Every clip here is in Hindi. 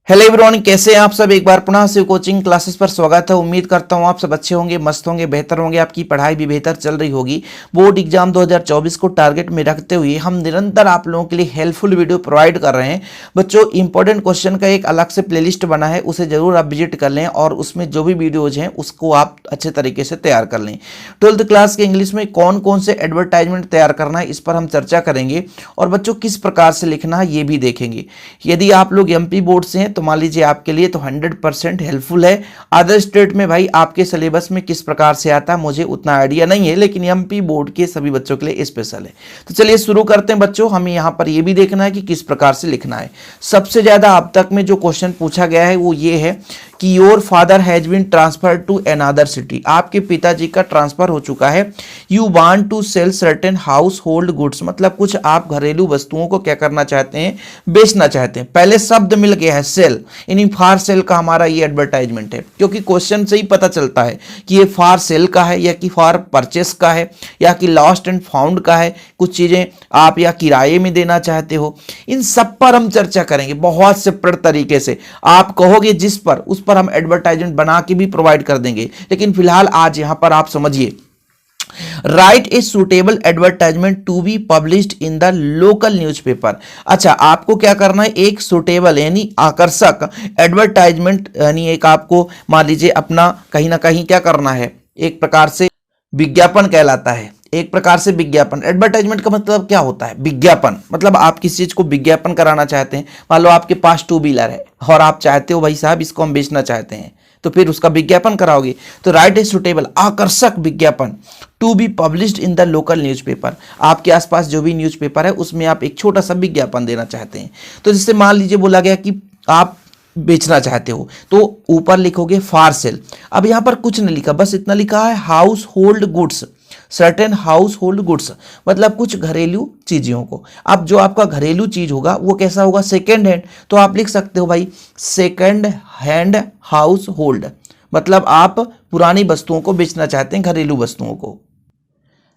हेलो एवरीवन, कैसे हैं आप सब। एक बार पुनः से कोचिंग क्लासेस पर स्वागत है। उम्मीद करता हूं आप सब अच्छे होंगे, मस्त होंगे, बेहतर होंगे, आपकी पढ़ाई भी बेहतर चल रही होगी। बोर्ड एग्जाम 2024 को टारगेट में रखते हुए हम निरंतर आप लोगों के लिए हेल्पफुल वीडियो प्रोवाइड कर रहे हैं। बच्चों, इंपॉर्टेंट क्वेश्चन का एक अलग से प्लेलिस्ट बना है, उसे जरूर आप विजिट कर लें और उसमें जो भी वीडियोज हैं उसको आप अच्छे तरीके से तैयार कर लें। 12th क्लास के इंग्लिश में कौन कौन से एडवर्टाइजमेंट तैयार करना है, इस पर हम चर्चा करेंगे और बच्चों किस प्रकार से लिखना है ये भी देखेंगे। यदि आप लोग एमपी बोर्ड से हैं तो मान लीजिए आपके लिए तो 100% हेल्पफुल है। अदर स्टेट में भाई आपके सिलेबस में किस प्रकार से आता है मुझे उतना आइडिया नहीं है, लेकिन एमपी बोर्ड के सभी बच्चों के लिए स्पेशल है। तो चलिए शुरू करते हैं बच्चों। हमें यहाँ पर ये भी देखना है कि किस प्रकार से लिखना है। सबसे ज्यादा अब तक में जो क्वेश्चन पूछा गया है वो ये है कि your father has been transferred to another city. आपके पिताजी का ट्रांसफर हो चुका है। You want to sell certain household goods, मतलब कुछ आप घरेलू वस्तुओं को क्या करना चाहते हैं, बेचना चाहते हैं। पहले शब्द मिल गया है सेल, यानी फार सेल का हमारा ये एडवर्टाइजमेंट है, क्योंकि क्वेश्चन से ही पता चलता है कि ये फार सेल का है या कि फार परचेस का है या कि लॉस्ट एंड फाउंड का है। कुछ चीजें आप या किराए में देना चाहते हो, इन सब पर हम चर्चा करेंगे बहुत सेपरेट तरीके से। आप कहोगे जिस पर उस पर हम एडवर्टाइजमेंट बना के भी प्रोवाइड कर देंगे, लेकिन फिलहाल आज यहां पर आप समझिए। Write a suitable advertisement to be published in the local newspaper. अच्छा, आपको क्या करना है, एक सुटेबल यानी आकर्षक एडवर्टाइजमेंट, यानी एक आपको मान लीजिए अपना कहीं ना कहीं क्या करना है, एक प्रकार से विज्ञापन कहलाता है। एक प्रकार से विज्ञापन, एडवर्टाइजमेंट का मतलब क्या होता है, विज्ञापन। मतलब आप किसी चीज को विज्ञापन कराना चाहते हैं। मान लो आपके पास टू व्हीलर है और आप चाहते हो भाई साहब इसको हम बेचना चाहते हैं, तो फिर उसका विज्ञापन कराओगे। तो राइट ए सुटेबल, आकर्षक विज्ञापन to be published in the local newspaper. आपके आसपास जो भी न्यूज़पेपर है उसमें आप एक छोटा सा विज्ञापन देना चाहते हैं। तो जिससे मान लीजिए बोला गया कि आप बेचना चाहते हो, तो ऊपर लिखोगे फॉर सेल। अब यहां पर कुछ नहीं लिखा, बस इतना लिखा है house hold goods, certain household goods, मतलब कुछ घरेलू चीजों को। अब जो आपका घरेलू चीज होगा वो कैसा होगा, सेकेंड हैंड। तो आप लिख सकते हो भाई सेकेंड हैंड हाउस होल्ड, मतलब आप पुरानी वस्तुओं को बेचना चाहते हैं, घरेलू वस्तुओं को।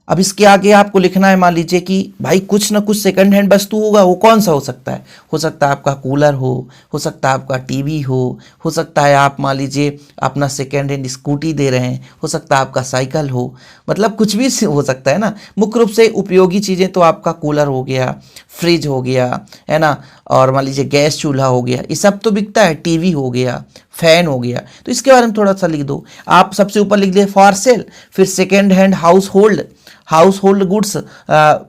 अब इसके आगे आपको लिखना है, मान लीजिए कि भाई कुछ ना कुछ सेकंड हैंड वस्तु होगा। वो कौन सा हो सकता है, हो सकता है आपका कूलर हो सकता है आपका टीवी हो सकता है आप मान लीजिए अपना सेकंड हैंड स्कूटी दे रहे हैं, हो सकता है आपका साइकिल हो, मतलब कुछ भी हो सकता है ना। मुख्य रूप से उपयोगी चीज़ें तो आपका कूलर हो गया, फ्रिज हो गया, है ना, और मान लीजिए गैस चूल्हा हो गया, ये सब तो बिकता है। टीवी हो गया, फैन हो गया। तो इसके बारे में थोड़ा सा लिख दो। आप सबसे ऊपर लिख दिए फॉर सेल, फिर second hand house hold goods,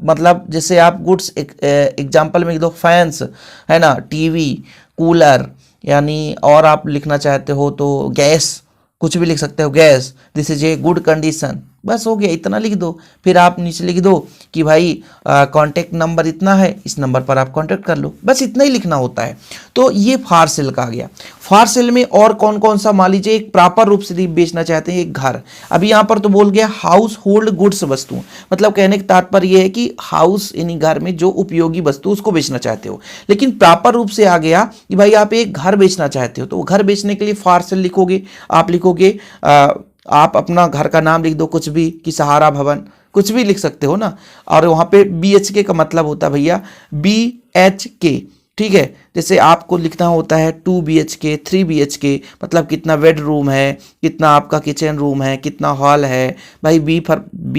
मतलब जैसे आप गुड्स एग्जाम्पल में लिख दो फैंस, है ना, टीवी, कूलर, यानी और आप लिखना चाहते हो तो गैस, कुछ भी लिख सकते हो, gas, this is a good condition. बस हो गया, इतना लिख दो। फिर आप नीचे लिख दो कि भाई कांटेक्ट नंबर इतना है, इस नंबर पर आप कांटेक्ट कर लो। बस इतना ही लिखना होता है। तो ये फार सेल का आ गया। फार सेल में और कौन कौन सा, मान लीजिए एक प्रॉपर रूप से बेचना चाहते हैं एक घर। अभी यहाँ पर तो बोल गया हाउस होल्ड गुड्स वस्तु, मतलब कहने का तात्पर्य यह है कि हाउस यानी घर में जो उपयोगी वस्तु उसको बेचना चाहते हो। लेकिन प्रॉपर रूप से आ गया कि भाई आप एक घर बेचना चाहते हो, तो वो घर बेचने के लिए फार सेल लिखोगे। आप लिखोगे आप अपना घर का नाम लिख दो, कुछ भी, कि सहारा भवन, कुछ भी लिख सकते हो ना। और वहाँ पे BHK का मतलब होता है भैया BHK, ठीक है। जैसे आपको लिखना होता है 2 BHK 3 BHK, मतलब कितना बेडरूम है, कितना आपका किचन रूम है, कितना हॉल है। भाई बी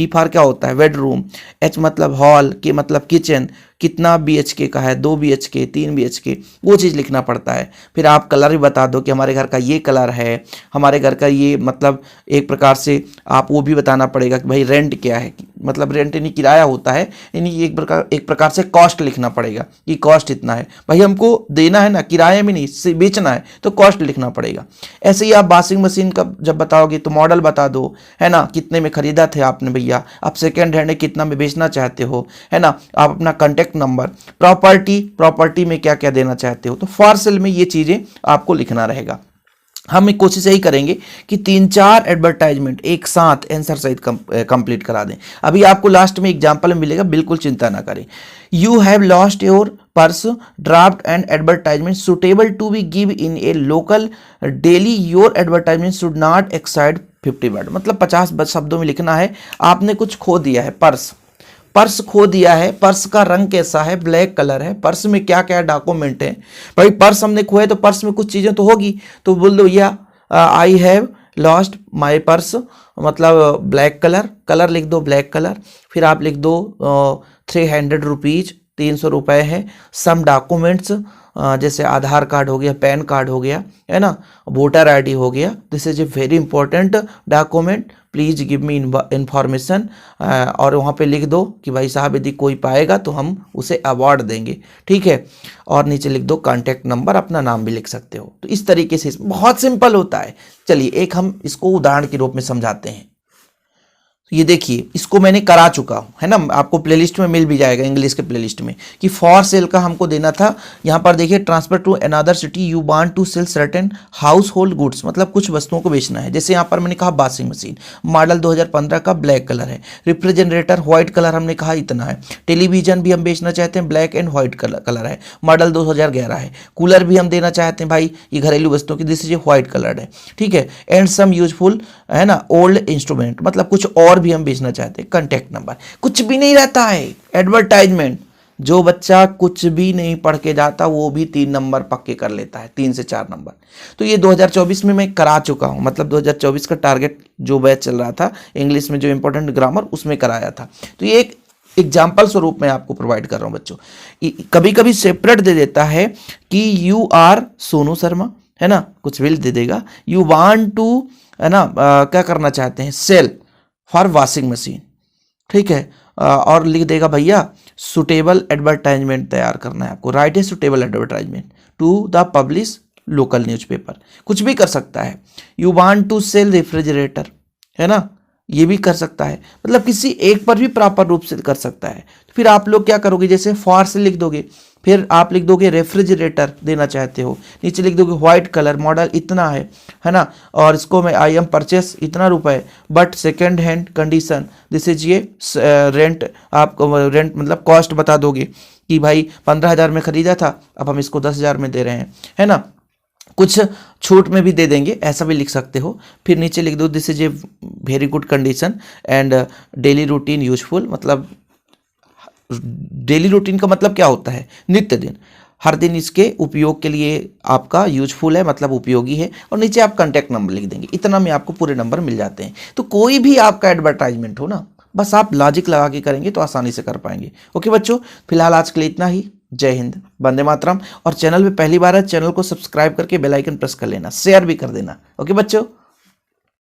फॉर क्या होता है, बेडरूम, H मतलब हॉल, के मतलब किचन, कितना BHK का है, 2 BHK 3 BHK, वो चीज़ लिखना पड़ता है। फिर आप कलर भी बता दो कि हमारे घर का ये कलर है, हमारे घर का ये, मतलब एक प्रकार से आप वो भी बताना पड़ेगा कि भाई रेंट क्या है, मतलब रेंट यानी किराया होता है, यानी एक प्रकार से कॉस्ट लिखना पड़ेगा कि कॉस्ट इतना है। भाई हमको देना है ना, किराए में नहीं, बेचना है, तो कॉस्ट लिखना पड़ेगा। ऐसे ही आप वॉशिंग मशीन का जब बताओगे तो मॉडल बता दो, है ना, कितने में खरीदा थे आपने भैया, आप सेकेंड हैंड है कितना में बेचना चाहते हो, है ना, आप अपना कॉन्टेक्ट नंबर, प्रॉपर्टी में क्या क्या देना चाहते हो। तो फॉर सेल में ये चीजें आपको लिखना रहेगा। हम एक कोशिश यही करेंगे कि 3-4 एडवर्टाइजमेंट एक साथ आंसर सहित कंप्लीट करा दें। अभी आपको लास्ट में एग्जांपल मिलेगा, बिल्कुल चिंता ना करें। You have lost your purse, draft and advertisement suitable to be give in a local daily, your advertisement should not exceed 50 word, मतलब 50 शब्दों में लिखना है। आपने कुछ खो दिया है, पर्स पर्स खो दिया है, पर्स का रंग कैसा है, ब्लैक कलर है, पर्स में क्या क्या डॉक्यूमेंट है। भाई पर्स हमने खोया तो पर्स में कुछ चीजें तो होगी, तो बोल दो या I have lost my purse, मतलब ब्लैक कलर, कलर लिख दो ब्लैक कलर। फिर आप लिख दो 300 रुपीज, 300 रुपए है। सम डॉक्यूमेंट्स जैसे आधार कार्ड हो गया, पैन कार्ड हो गया, है ना, वोटर आईडी हो गया, this is a very important document, please give me information. और वहाँ पे लिख दो कि भाई साहब यदि कोई पाएगा तो हम उसे अवार्ड देंगे, ठीक है। और नीचे लिख दो कॉन्टैक्ट नंबर, अपना नाम भी लिख सकते हो। तो इस तरीके से बहुत सिंपल होता है। चलिए एक हम इसको उदाहरण के रूप में समझाते हैं। ये देखिए, इसको मैंने करा चुका हूं, है ना, आपको प्लेलिस्ट में मिल भी जाएगा, इंग्लिश के प्लेलिस्ट में, कि फॉर सेल का हमको देना था। यहाँ पर देखिए, transfer to another city, you want to sell certain household goods, मतलब कुछ वस्तुओं को बेचना है। जैसे यहाँ पर मैंने कहा वॉशिंग मशीन, मॉडल 2015 का, ब्लैक कलर है। रेफ्रिजरेटर व्हाइट कलर हमने कहा इतना है। टेलीविजन भी हम बेचना चाहते हैं, ब्लैक एंड व्हाइट कलर है, मॉडल 2011 है। कूलर भी हम देना चाहते हैं भाई, ये घरेलू वस्तुओं की, दिस इज व्हाइट कलर है, ठीक है। एंड सम यूजफुल, है ना, ओल्ड इंस्ट्रूमेंट, मतलब कुछ और भी हम बेचना चाहते हैं। कॉन्टैक्ट नंबर कुछ भी नहीं रहता है, एडवर्टाइजमेंट। जो बच्चा कुछ भी नहीं पढ़ के जाता वो भी 3 नंबर पक्के कर लेता है, 3 से 4 नंबर। तो ये 2024 में मैं करा चुका हूं, मतलब 2024 का टारगेट जो बैच चल रहा था इंग्लिश में, जो इंपॉर्टेंट ग्रामर, उसमें कराया था। तो ये एक एग्जाम्पल स्वरूप मैं आपको प्रोवाइड कर रहा हूं बच्चों। कभी कभी सेपरेट दे देता है कि यू आर सोनू शर्मा, है ना, कुछ भी दे देगा। यू वांट टू, है ना, क्या करना चाहते हैं, सेल फॉर वॉशिंग मशीन, ठीक है। और लिख देगा भैया सुटेबल एडवर्टाइजमेंट तैयार करना है आपको, राइट है, suitable advertisement to the publish local newspaper, कुछ भी कर सकता है। You want to sell refrigerator, है ना, ये भी कर सकता है, मतलब किसी एक पर भी प्रॉपर रूप से कर सकता है। तो फिर आप लोग क्या करोगे, जैसे फॉर से लिख दोगे, फिर आप लिख दोगे रेफ्रिजरेटर देना चाहते हो, नीचे लिख दोगे व्हाइट कलर, मॉडल इतना है ना, और इसको मैं आई एम परचेस इतना रुपए, but second hand condition, this is ये रेंट, आपको रेंट मतलब कॉस्ट बता दोगे कि भाई 15,000 में खरीदा था, अब हम इसको 10,000 में दे रहे हैं, है ना, कुछ छूट में भी दे देंगे, ऐसा भी लिख सकते हो। फिर नीचे लिख दो this is a very good condition and daily routine useful, मतलब डेली रूटीन का मतलब क्या होता है, नित्य दिन, हर दिन इसके उपयोग के लिए आपका यूजफुल है, मतलब उपयोगी है। और नीचे आप कॉन्टैक्ट नंबर लिख देंगे, इतना में आपको पूरे नंबर मिल जाते हैं। तो कोई भी आपका एडवर्टाइजमेंट हो ना, बस आप लॉजिक लगा के करेंगे तो आसानी से कर पाएंगे। ओके बच्चों, फिलहाल आज के लिए इतना ही। जय हिंद, वंदे मातरम। और चैनल पे पहली बार है, चैनल को सब्सक्राइब करके बेल आइकन प्रेस कर लेना, शेयर भी कर देना। ओके बच्चों।